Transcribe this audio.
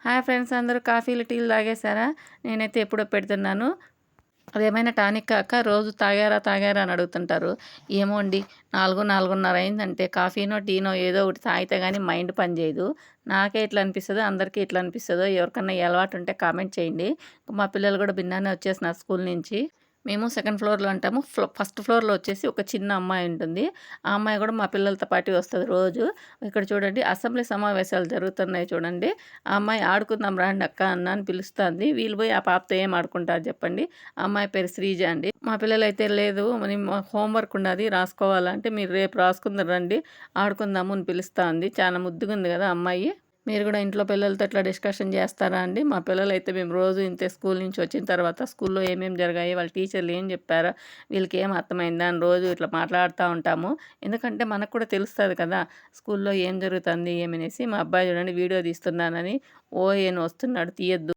Hi friends, అందరూ కాఫీలు, టీలు తాగేసారా? నేనైతే ఎప్పుడో పెడుతున్నాను. అదేమైనా టానిక్ కాక రోజు తాగారా అని అడుగుతుంటారు. ఏమో అండి, 4, 4:30 అయిందంటే కాఫీనో, టీనో ఏదో ఒకటి తాగితే గానీ మైండ్ పని చేయదు. నాకే ఇట్లా అనిపిస్తదో, అందరికీ ఇట్లా అనిపిస్తదో, ఎవరికన్నా ఈ అలవాటు ఉంటే కామెంట్ చేయండి. మా పిల్లలు కూడా భిన్నానే వచ్చేసినారు స్కూల్ నుంచి. మేము సెకండ్ ఫ్లోర్‌లో ఉంటాము. ఫస్ట్ ఫ్లోర్‌లో వచ్చేసి ఒక చిన్న అమ్మాయి ఉంటుంది. ఆ అమ్మాయి కూడా మా పిల్లలతో పాటు వస్తది రోజు. ఇక్కడ చూడండి, అసెంబ్లీ సమావేశాలు జరుగుతున్నాయి చూడండి. ఆ అమ్మాయి "ఆడుకుందాం రాండి అక్క" అని పిలుస్తాంది. వీళ్ళు పోయి ఆ పాపతో ఏం ఆడుకుంటారు చెప్పండి. ఆ అమ్మాయి పేరు శ్రీజ అండి. మా పిల్లలైతే "లేదు హోంవర్క్ ఉన్నది రాసుకోవాలంటే, మీరు రేపు రాసుకుందురు రండి, ఆడుకుందాము" అని పిలుస్తా ఉంది. చాలా ముద్దుగుంది కదా అమ్మాయి. మీరు కూడా ఇంట్లో పిల్లలతో ఇట్లా డిస్కషన్ చేస్తారా అండి? మా పిల్లలైతే మేము రోజు ఇంతే, స్కూల్ నుంచి వచ్చిన తర్వాత స్కూల్‌లో ఏమేమి జరిగాయి, వాళ్ళ టీచర్లు ఏం చెప్పారా, వీళ్ళకి ఏం అర్థమైందా అని రోజు ఇట్లా మాట్లాడుతూ ఉంటాము. ఎందుకంటే మనకు కూడా తెలుస్తది కదా స్కూల్‌లో ఏం జరుగుతుంది ఏమనేసి. మా అబ్బాయి చూడండి వీడియో తీస్తున్నానని ఓ వస్తున్నాడు, తీయొద్దు